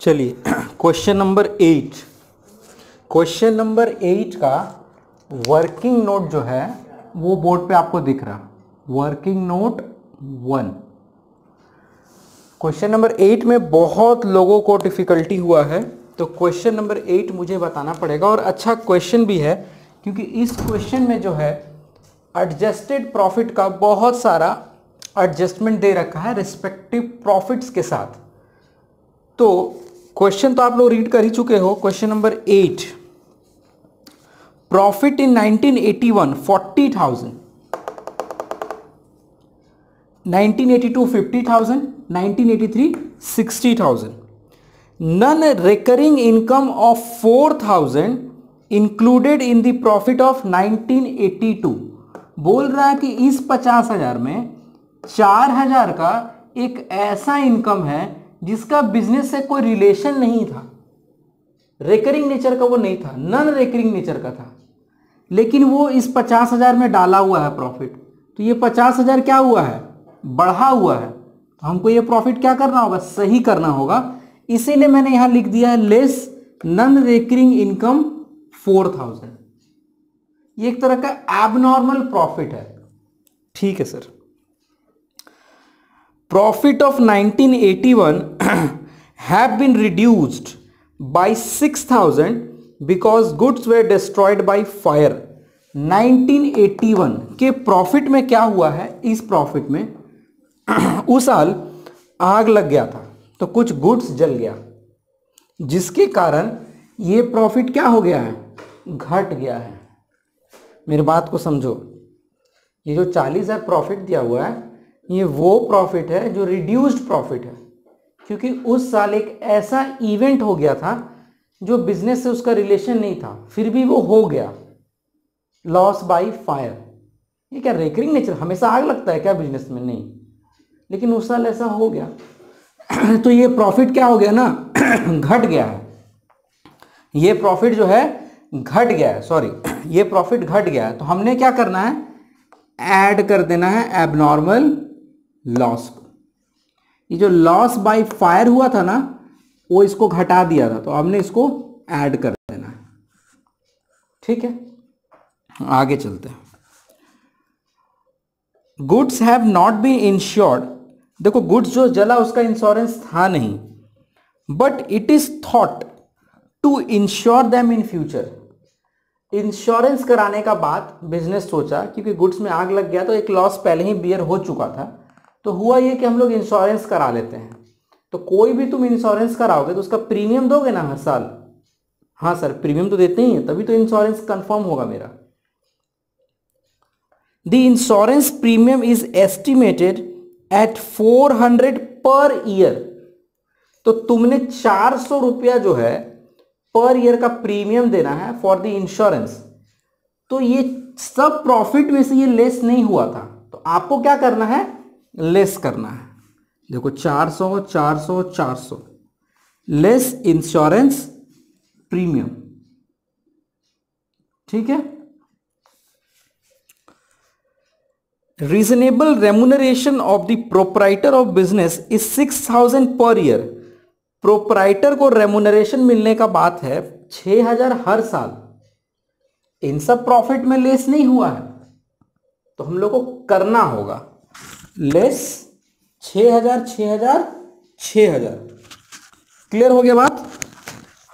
चलिए question number 8, question number 8 का working note जो है वो बोर्ड पे आपको दिख रहा, वर्किंग नोट 1। क्वेश्चन नंबर 8 में बहुत लोगों को डिफिकल्टी हुआ है, तो क्वेश्चन नंबर 8 मुझे बताना पड़ेगा। और अच्छा क्वेश्चन भी है क्योंकि इस क्वेश्चन में जो है एडजस्टेड प्रॉफिट का बहुत सारा एडजस्टमेंट दे रखा है रिस्पेक्टिव प्रॉफिट्स के साथ। तो क्वेश्चन तो आप लोग रीड कर ही चुके हो। Question number 8, profit in 1981 40,000, 1982 50,000, 1983 60,000, non recurring income of 4,000 included in the profit of 1982। बोल रहा है कि इस 50,000 में 4,000 का एक ऐसा इनकम है जिसका बिजनेस से कोई रिलेशन नहीं था, रिकरिंग नेचर का वो नहीं था, नॉन रिकरिंग नेचर का था, लेकिन वो इस 50,000 में डाला हुआ है प्रॉफिट। तो ये 50,000 क्या हुआ है, बढ़ा हुआ है। तो हमको ये प्रॉफिट क्या करना होगा, सही करना होगा। इसीलिए मैंने यहां लिख दिया है लेस नॉन रिकरिंग इनकम 4,000। ये एक तरह का एबनॉर्मल प्रॉफिट है। ठीक है sir. Profit of 1981 have been reduced by 6,000 because goods were destroyed by fire। 1981 के प्रॉफिट में क्या हुआ है, इस प्रॉफिट में उस साल आग लग गया था तो कुछ गुड्स जल गया, जिसके कारण ये प्रॉफिट क्या हो गया है, घट गया है। मेरी बात को समझो, ये जो 40,000 प्रॉफिट दिया हुआ है ये वो प्रॉफिट है जो रिड्यूस्ड प्रॉफिट है, क्योंकि उस साल एक ऐसा इवेंट हो गया था जो बिजनेस से उसका रिलेशन नहीं था, फिर भी वो हो गया, लॉस बाय फायर। ये क्या रिकरिंग नेचर, हमेशा आग लगता है क्या बिजनेस में, नहीं, लेकिन उस साल ऐसा हो गया तो ये प्रॉफिट क्या हो गया ना, घट गया है। ये प्रॉफिट जो है घट गया है, सॉरी, ये प्रॉफिट घट गया है। तो हमने क्या करना है, ऐड कर देना है एबनॉर्मल लॉस को। ये जो लॉस बाय फायर हुआ था ना, वो इसको घटा दिया था, तो हमने इसको ऐड कर देना है। ठीक है, आगे चलते हैं। Goods have not been insured. देखो गुड्स जो जला उसका इंश्योरेंस था नहीं, but it is thought to insure them in future. Insurance कराने का बाद बिजनेस सोचा, क्योंकि गुड्स में आग लग गया तो एक लॉस पहले ही बियर हो चुका था, तो हुआ ये कि हम लोग इंश्योरेंस करा लेते हैं। तो कोई भी तुम इंश्योरेंस कराओगे तो उसका प्रीमियम दोगे ना हर साल। हाँ सर, प्रीमियम तो देते ही हैं, तभी तो इंश्योरेंस कंफर्म होगा मेरा। The insurance premium is estimated at 400 per year. तो तुमने 400 रुपया जो है पर ईयर का प्रीमियम देना है फॉर द इंश्योरेंस। तो ये सब प्रॉफिट में से ये लेस नहीं हुआ था, तो आपको क्या करना है, लेस करना है। देखो 400 400 400 लेस इंश्योरेंस प्रीमियम। ठीक है। Reasonable remuneration of the proprietor of business is 6,000 per year. Proprietor को रेम्यूनरेशन मिलने का बात है 6,000 हर साल। इन सब प्रॉफिट में लेस नहीं हुआ है, तो हम लोग को करना होगा लेस 6,000 6,000 6,000। क्लियर हो गया बात?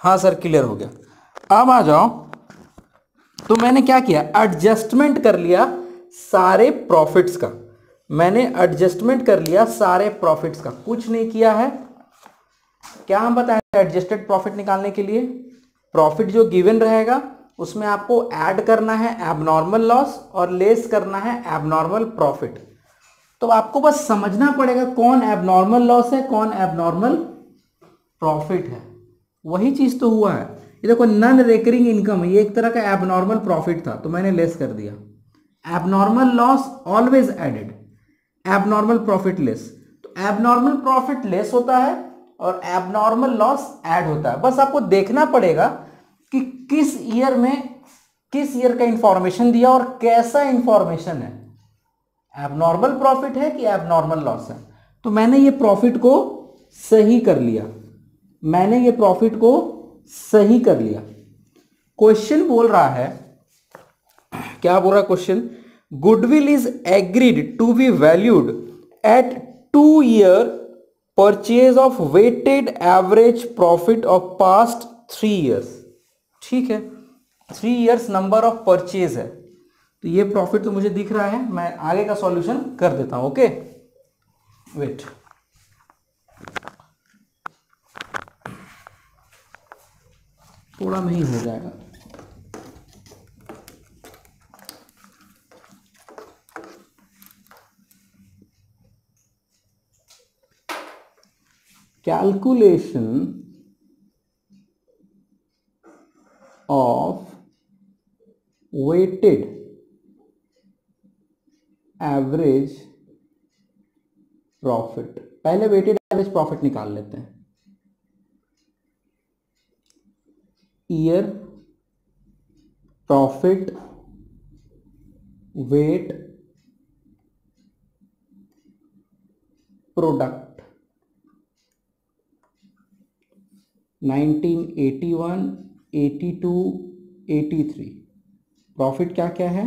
हाँ सर क्लियर हो गया। अब आ जाओ, तो मैंने क्या किया, एडजस्टमेंट कर लिया सारे प्रॉफिट्स का। मैंने एडजस्टमेंट कर लिया सारे प्रॉफिट्स का, कुछ नहीं किया है। क्या हम बताएं एडजस्टेड प्रॉफिट निकालने के लिए, प्रॉफिट जो गिवन रहेगा उसमें आपको ऐड करना है एबनॉर्मल लॉस और लेस करना है एबनॉर्मल प्रॉफिट। तो आपको बस समझना पड़ेगा कौन एबनॉर्मल लॉस है, कौन एबनॉर्मल प्रॉफिट है। वही चीज तो हुआ है। ये देखो नॉन रिकरिंग इनकम, ये एक तरह का एबनॉर्मल प्रॉफिट था, तो मैंने लेस कर दिया। Abnormal loss always added, abnormal profit less. तो एबनॉर्मल प्रॉफिट लेस होता है और एबनॉर्मल लॉस ऐड होता है। बस आपको देखना पड़ेगा कि किस ईयर में किस ईयर का इंफॉर्मेशन दिया और कैसा इंफॉर्मेशन है, एबनॉर्मल प्रॉफिट है कि एबनॉर्मल लॉस है। तो मैंने ये प्रॉफिट को सही कर लिया। मैंने ये प्रॉफिट को सही कर लिया। क्वेश्चन बोल रहा है, क्या बोल रहा है question, goodwill is agreed to be valued at 2 year purchase of weighted average profit of past 3 years. ठीक है, 3 ईयर्स नंबर ऑफ परचेज है, तो ये प्रॉफिट तो मुझे दिख रहा है, मैं आगे का सॉल्यूशन कर देता हूं। ओके वेट, थोड़ा में ही हो जाएगा। Calculation of weighted average profit, पहले वेटेड एवरेज प्रॉफिट निकाल लेते हैं। Year profit weight product 1981, 82, 83। प्रॉफिट क्या क्या है,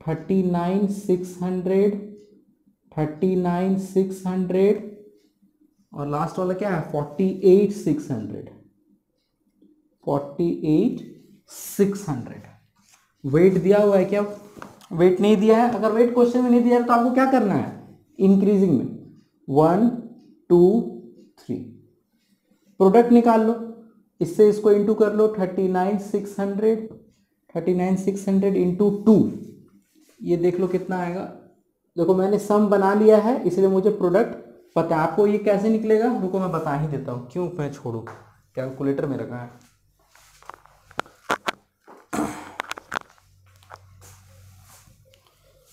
39,600, 39,600 और लास्ट वाला क्या है 48,600, 48,600। वेट दिया हुआ है क्या, वेट नहीं दिया है, अगर वेट क्वेश्चन में नहीं दिया है तो आपको क्या करना है, इंक्रीजिंग में 1 2 3 प्रोडक्ट निकाल लो, इससे इसको इंटू कर लो 39,600, 39,600 इंटू 2, ये देख लो कितना आएगा। देखो मैंने सम बना लिया है इसलिए मुझे प्रोडक्ट पता है, आपको ये कैसे निकलेगा रुको मैं बता ही देता हूँ, क्यों मैं छोड़ू, कैलकुलेटर मेरा कहाँ है।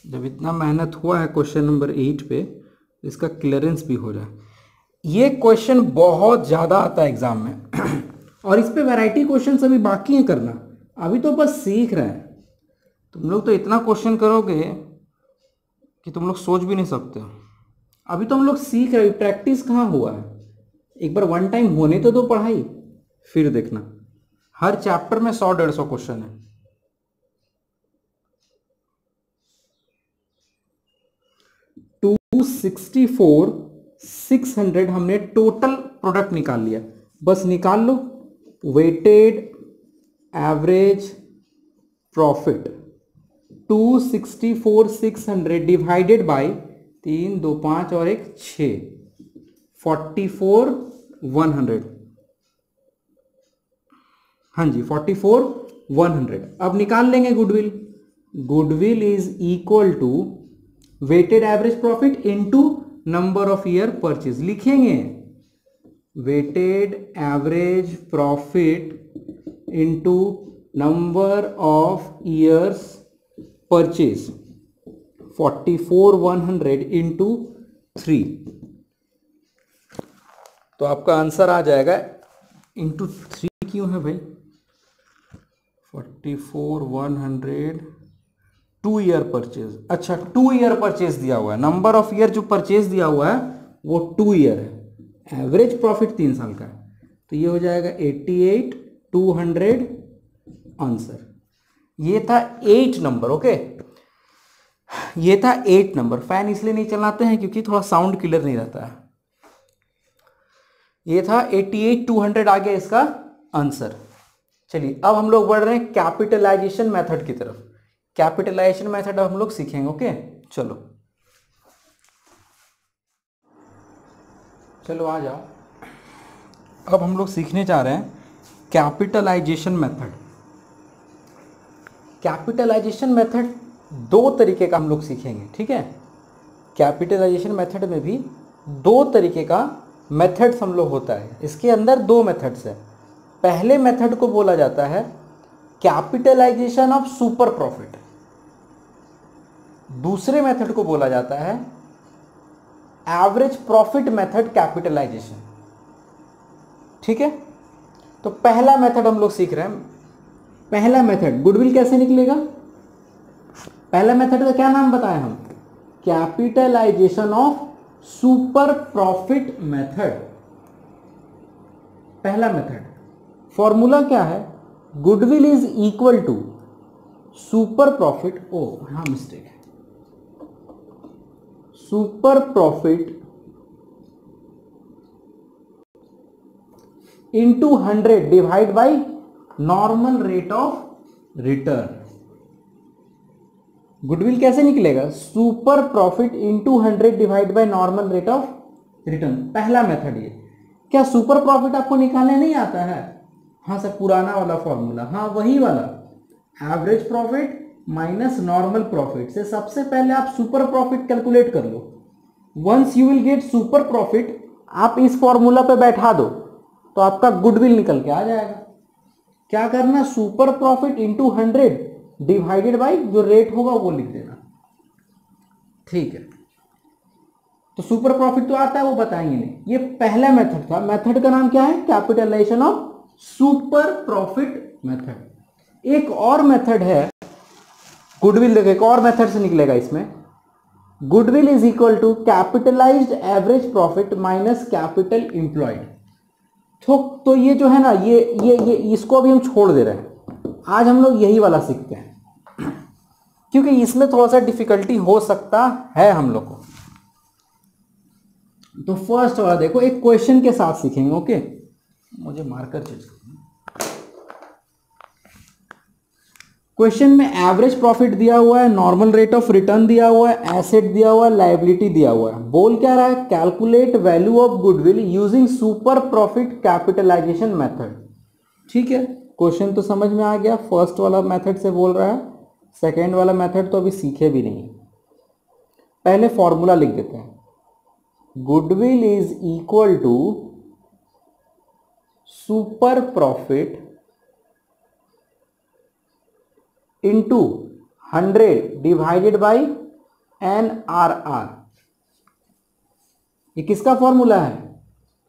जब इतना मेहनत हुआ है क्वेश्चन नंबर 8 पे, इसका क्लियरेंस भी हो जाए। ये क्वेश्चन बहुत ज़्यादा आता है एग्जाम में और इस पे वैरायटी क्वेश्चन अभी बाकी है करना, अभी तो बस सीख रहे हैं। तुम लोग तो इतना क्वेश्चन करोगे कि तुम लोग सोच भी नहीं सकते। अभी तो हम लोग सीख रहे, प्रैक्टिस कहाँ हुआ है, एक बार वन टाइम होने तो दो पढ़ाई, फिर देखना। हर चैप्टर में 100-150 क्वेश्चन है। टू 64,600 हमने टोटल प्रोडक्ट निकाल लिया, बस निकाल लो weighted average profit 264,600 divided by 3 2 5 और 1 6 44,100। हाँ जी 44,100। अब निकाल लेंगे goodwill, goodwill is equal to weighted average profit into number of year purchase, लिखेंगे weighted average profit into number of years purchase 44,100 into 3, तो आपका आंसर आ जाएगा इंटू 3 क्यों है भाई, 44,100 2 ईयर परचेज। अच्छा 2 ईयर परचेज दिया हुआ है, नंबर ऑफ ईयर जो परचेज दिया हुआ है वो 2 ईयर है, एवरेज प्रॉफिट 3 साल का है, तो ये हो जाएगा 88,200 आंसर। ये था 8 नंबर। ओके ये था 8 नंबर। फैन इसलिए नहीं चलाते हैं क्योंकि थोड़ा साउंड क्लियर नहीं रहता है। ये था 88,200 आ गया इसका आंसर। चलिए अब हम लोग बढ़ रहे हैं कैपिटलाइजेशन मेथड की तरफ। कैपिटलाइजेशन मेथड अब हम लोग सीखेंगे। ओके चलो चलो आ जाओ। अब हम लोग सीखने जा रहे हैं कैपिटलाइजेशन मेथड। कैपिटलाइजेशन मेथड 2 तरीके का हम लोग सीखेंगे, ठीक है। कैपिटलाइजेशन मेथड में भी 2 तरीके का मेथड्स हम लोग होता है। इसके अंदर 2 मेथड्स है। पहले मेथड को बोला जाता है कैपिटलाइजेशन ऑफ सुपर प्रॉफिट, दूसरे मेथड को बोला जाता है एवरेज प्रॉफिट मेथड कैपिटलाइजेशन, ठीक है। तो पहला मेथड हम लोग सीख रहे हैं। पहला मेथड गुडविल कैसे निकलेगा, पहला मेथड का क्या नाम बताएं हम, capitalisation of super profit method. पहला मेथड, फॉर्मूला क्या है, goodwill is equal to super profit, ओ हाँ मिस्टेक है, super profit into 100 divide by normal rate of return. Goodwill कैसे निकलेगा, super profit into 100 divide by normal rate of return, पहला method ये। क्या सुपर प्रॉफिट आपको निकालने नहीं आता है, हाँ सर पुराना वाला फॉर्मूला, हाँ वही वाला, average profit minus normal profit से सबसे पहले आप सुपर प्रॉफिट कैलकुलेट कर लो। Once you will get super profit, आप इस फॉर्मूला पे बैठा दो तो आपका गुडविल निकल के आ जाएगा। क्या करना, super profit into 100 divided by जो रेट होगा वो लिख देना, ठीक है। तो सुपर प्रॉफिट तो आता है, वो बताएंगे नहीं, ये पहला मेथड था। मेथड का नाम क्या है, capitalisation of super profit method. एक और मेथड है गुडविल, देखो एक और मेथड से निकलेगा इसमें, goodwill is equal to capitalised average profit minus capital employed. तो ये जो है ना, ये इसको अभी हम छोड़ दे रहे हैं, आज हम लोग यही वाला सीखते हैं क्योंकि इसमें थोड़ा सा डिफिकल्टी हो सकता है हम लोग को। तो फर्स्ट वाला देखो, एक क्वेश्चन के साथ सीखेंगे, ओके। मुझे मार्कर चेंज करना। क्वेश्चन में एवरेज प्रॉफिट दिया हुआ है, नॉर्मल रेट ऑफ रिटर्न दिया हुआ है, एसेट दिया हुआ है, लायबिलिटी दिया हुआ है। बोल क्या रहा है, calculate value of goodwill using super profit capitalisation method. ठीक है, क्वेश्चन तो समझ में आ गया, फर्स्ट वाला मेथड से बोल रहा है, सेकेंड वाला मेथड तो अभी सीखे भी नहीं। पहले फॉर्मूला लिख देते हैं, goodwill is equal to super profit into 100 divided by NRR। ये किसका फॉर्मूला है,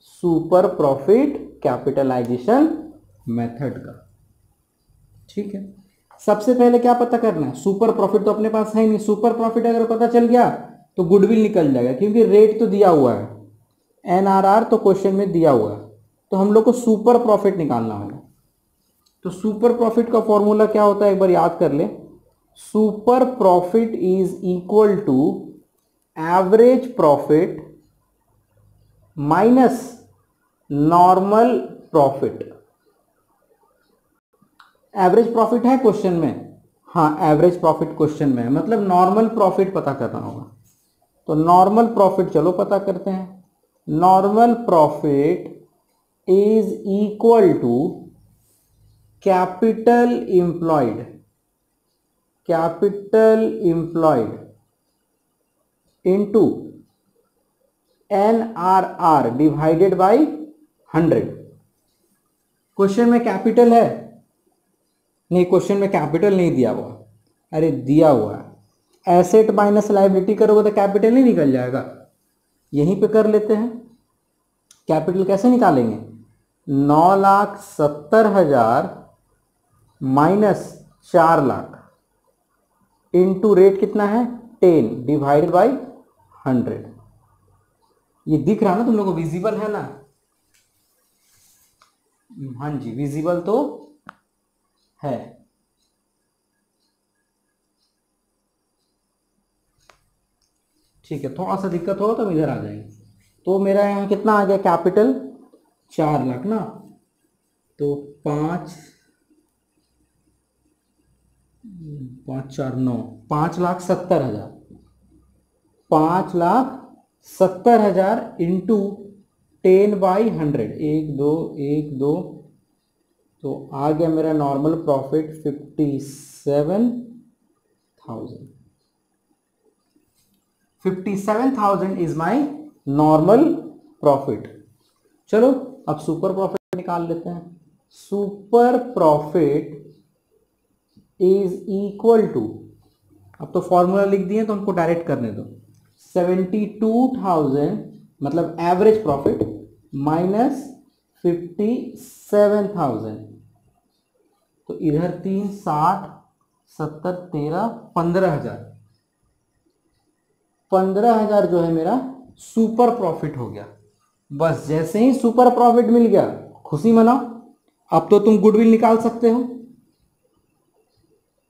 सुपर प्रॉफिट कैपिटलाइजेशन मेथड का। ठीक है, सबसे पहले क्या पता करना है, सुपर प्रॉफिट तो अपने पास है ही नहीं, सुपर प्रॉफिट अगर पता चल गया तो गुडविल निकल जाएगा, क्योंकि रेट तो दिया हुआ है, NRR तो क्वेश्चन में दिया हुआ है, तो हम लोग को सुपर प्रॉफिट निकालना होगा। तो सुपर प्रॉफिट का फॉर्मूला क्या होता है, एक बार याद कर ले, super profit is equal to average profit minus normal profit. Average profit है क्वेश्चन में, हाँ एवरेज प्रॉफिट क्वेश्चन में है, मतलब नॉर्मल प्रॉफिट पता करना होगा। तो नॉर्मल प्रॉफिट चलो पता करते हैं, normal profit is equal to capital employed, capital employed into NRR divided by 100। Question में कैपिटल है नहीं, क्वेश्चन में कैपिटल नहीं दिया हुआ, अरे दिया हुआ है। एसेट माइनस लायबिलिटी करोगे तो कैपिटल नहीं निकल जाएगा, यहीं पे कर लेते हैं। कैपिटल कैसे निकालेंगे, 9,70,000 माइनस 4 लाख इंटू रेट कितना है 10 डिवाइडेड बाई 100। ये दिख रहा ना तुम लोगों को, विजिबल है ना, हाँ जी विजिबल तो है। ठीक है, थोड़ा सा दिक्कत होगा तो हम इधर आ जाएंगे। तो मेरा यहाँ कितना आ गया, कैपिटल 4 लाख ना, तो 5 4 9 5,70,000, 5,70,000 इंटू 10 बाई 100, 1 2 1 2, तो आ गया मेरा normal profit 57,000। 57,000 is my normal profit. चलो अब सुपर प्रॉफिट निकाल लेते हैं। Super profit is equal to, अब तो फॉर्मूला लिख दिए तो हमको डायरेक्ट करने दो, 72,000 मतलब एवरेज प्रॉफिट माइनस 57,000, तो इधर 3 60 70 13 15,000, 15,000 जो है मेरा सुपर प्रॉफिट हो गया। बस जैसे ही सुपर प्रॉफिट मिल गया खुशी मनाओ, अब तो तुम गुडविल निकाल सकते हो।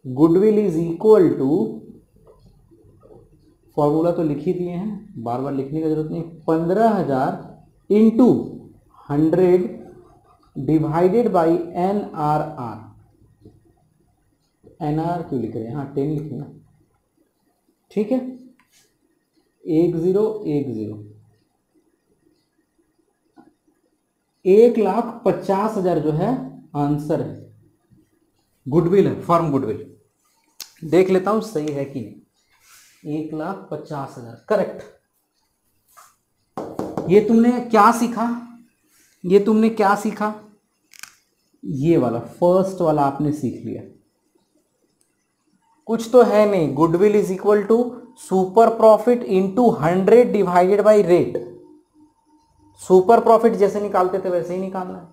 Goodwill is equal to, formula तो लिख ही दिए हैं, बार बार लिखने की जरूरत नहीं, 15,000 into 100 divided by NRR। NR क्यों लिख रहे हैं, हाँ 10 लिखे ना, ठीक है। 1010, 1,50,000 जो है आंसर है, गुडविल है, फर्म गुडविल। देख लेता हूं सही है कि नहीं। 1,50,000 करेक्ट। ये तुमने क्या सीखा, ये तुमने क्या सीखा, ये वाला फर्स्ट वाला आपने सीख लिया। कुछ तो है नहीं, goodwill is equal to super profit into 100 divided by rate. Super profit जैसे निकालते थे वैसे ही निकालना है,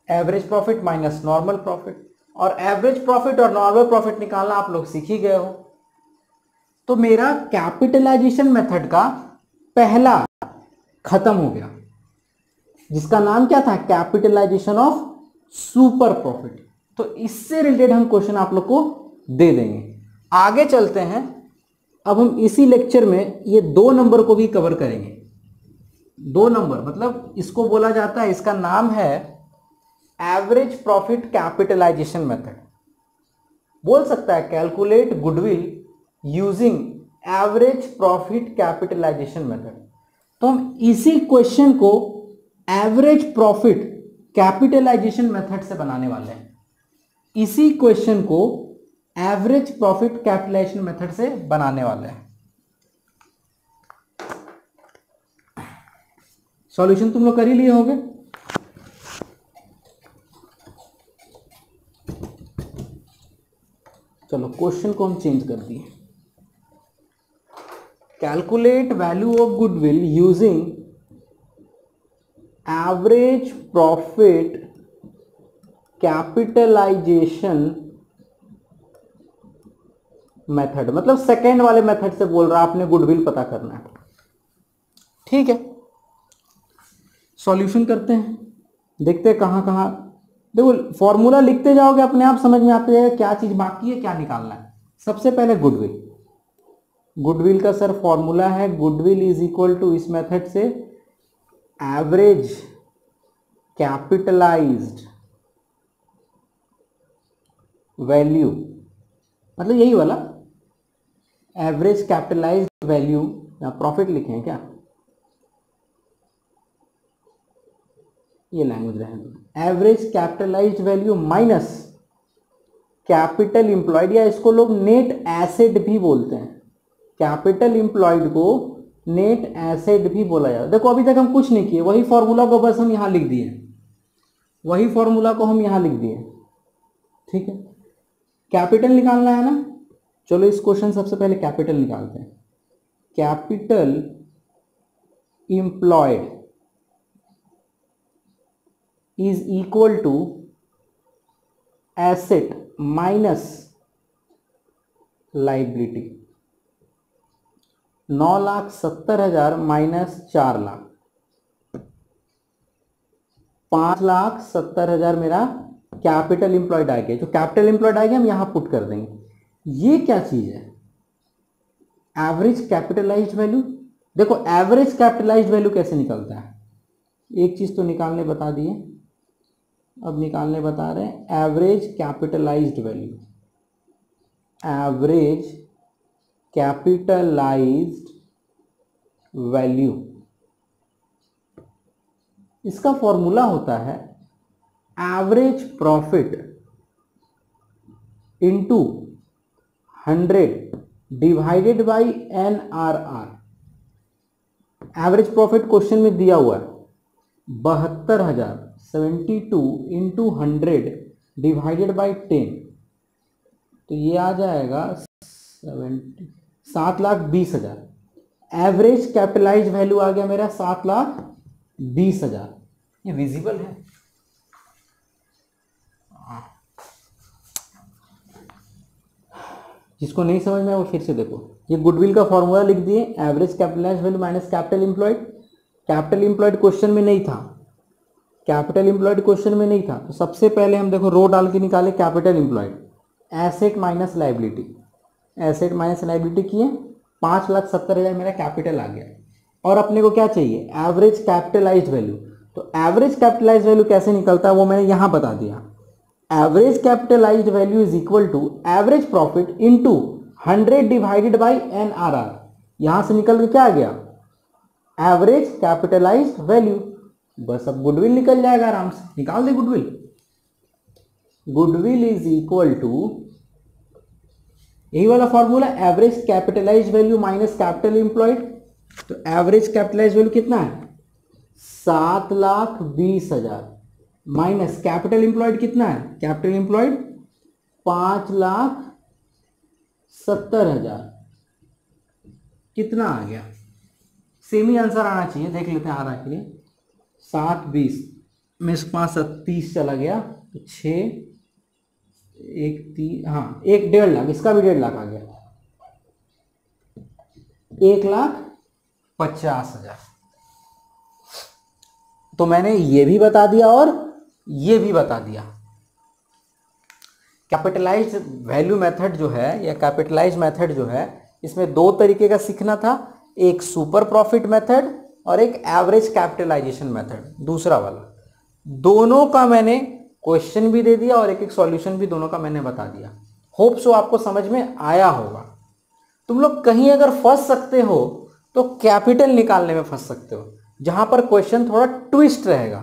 average profit minus normal profit, और एवरेज प्रॉफिट और नॉर्मल प्रॉफिट निकालना आप लोग सीख ही गए हो। तो मेरा कैपिटलाइजेशन मेथड का पहला खत्म हो गया, जिसका नाम क्या था, कैपिटलाइजेशन ऑफ सुपर प्रॉफिट। तो इससे रिलेटेड हम क्वेश्चन आप लोग को दे देंगे। आगे चलते हैं, अब हम इसी लेक्चर में ये 2 नंबर को भी कवर करेंगे। 2 नंबर मतलब इसको बोला जाता है, इसका नाम है एवरेज प्रॉफिट कैपिटलाइजेशन मेथड। बोल सकता है calculate goodwill using average profit capitalisation method. तो हम इसी क्वेश्चन को एवरेज प्रॉफिट कैपिटलाइजेशन मेथड से बनाने वाले हैं। इसी क्वेश्चन को एवरेज प्रॉफिट कैपिटलाइजेशन मेथड से बनाने वाले हैं। सॉल्यूशन तुम लोग कर ही लिए होंगे। चलो क्वेश्चन को हम चेंज कर दिए। Calculate value of goodwill using average profit capitalisation method, मतलब सेकेंड वाले मेथड से बोल रहा, आपने गुडविल पता करना है, ठीक है। सॉल्यूशन करते हैं, देखते हैं कहां कहां। देखो फॉर्मूला लिखते जाओगे अपने आप समझ में आते जाएगा क्या चीज बाकी है, क्या निकालना है। सबसे पहले गुडविल, गुडविल का सर फॉर्मूला है, गुडविल इज इक्वल टू, इस मेथड से एवरेज कैपिटलाइज्ड वैल्यू, मतलब यही वाला एवरेज कैपिटलाइज्ड वैल्यू, या प्रॉफिट लिखे हैं क्या, ये लैंग्वेज रहे, average capitalised value minus capital employed, या इसको लोग नेट एसेट भी बोलते हैं। कैपिटल इंप्लॉयड को नेट एसेट भी बोला जाता है। देखो अभी तक हम कुछ नहीं किए, वही फॉर्मूला को बस हम यहां लिख दिए, वही फॉर्मूला को हम यहां लिख दिए, ठीक है। कैपिटल निकालना है ना, चलो इस क्वेश्चन सबसे पहले कैपिटल निकालते हैं। Capital employed is equal to asset minus liability. 9,70,000 minus 4 lakh, 5,70,000 मेरा कैपिटल इंप्लॉयड आ गया। जो कैपिटल इंप्लॉयड आ गया हम यहां पुट कर देंगे। ये क्या चीज है, एवरेज कैपिटलाइज्ड वैल्यू। देखो एवरेज कैपिटलाइज्ड वैल्यू कैसे निकलता है, एक चीज तो निकालने बता दिए, अब निकालने बता रहे हैं average capitalised value. Average capitalised value, इसका फॉर्मूला होता है average profit into 100 divided by NRR। Average profit question में दिया हुआ है 72,000, 72 इंटू 100 डिवाइडेड बाई 10, तो ये आ जाएगा 7,20,000। एवरेज कैपिटलाइज्ड वैल्यू आ गया मेरा 7,20,000। ये विजिबल है, जिसको नहीं समझ में आया वो फिर से देखो। ये गुडविल का फॉर्मूला लिख दिए, average capitalised value minus capital employed. Capital employed question में नहीं था, कैपिटल एम्प्लॉयड क्वेश्चन में नहीं था, तो सबसे पहले हम देखो रो डाल के निकाले capital employed, asset minus liability, asset minus liability किए, 5,70,000 मेरा कैपिटल आ गया। और अपने को क्या चाहिए, एवरेज कैपिटलाइज्ड वैल्यू। तो एवरेज कैपिटलाइज्ड वैल्यू कैसे निकलता है वो मैंने यहां बता दिया। Average capitalised value is equal to average profit into 100 divided by NRR। यहां से निकल के क्या आ गया, एवरेज कैपिटलाइज्ड वैल्यू। बस अब गुडविल निकल जाएगा आराम से, निकाल दे goodwill. Goodwill is equal to, यही वाला formula, average capitalised value minus capital employed. तो एवरेज कैपिटलाइज्ड वैल्यू कितना है, 7,20,000 माइनस कैपिटल एम्प्लॉयड कितना है, कैपिटल एम्प्लॉयड 5,70,000, कितना आ गया, सेम ही आंसर आना चाहिए, देख लेते हैं आ रहा है कि नहीं। 7,20 में 5,30 चला गया तो 6, 1, 3, हाँ 1.5 लाख, इसका भी 1.5 लाख आ गया, 1,50,000। तो मैंने ये भी बता दिया और ये भी बता दिया। कैपिटलाइज्ड वैल्यू मेथड जो है या कैपिटलाइज्ड मेथड जो है, इसमें दो तरीके का सीखना था, एक सुपर प्रॉफिट मेथड और एक एवरेज कैपिटलाइजेशन मेथड, दूसरा वाला। दोनों का मैंने क्वेश्चन भी दे दिया और एक एक सॉल्यूशन भी दोनों का मैंने बता दिया। होप सो आपको समझ में आया होगा। तुम लोग कहीं अगर फंस सकते हो तो कैपिटल निकालने में फंस सकते हो, जहां पर क्वेश्चन थोड़ा ट्विस्ट रहेगा,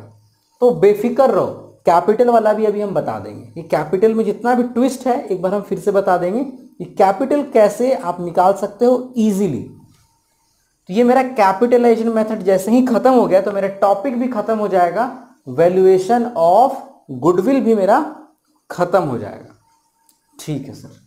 तो बेफिक्र रहो, कैपिटल वाला भी अभी हम बता देंगे। ये कैपिटल में जितना भी ट्विस्ट है एक बार हम फिर से बता देंगे, ये कैपिटल कैसे आप निकाल सकते हो इजीली। तो ये मेरा कैपिटलाइजेशन मेथड जैसे ही खत्म हो गया तो मेरा टॉपिक भी खत्म हो जाएगा, वैल्यूएशन ऑफ गुडविल भी मेरा खत्म हो जाएगा। ठीक है सर।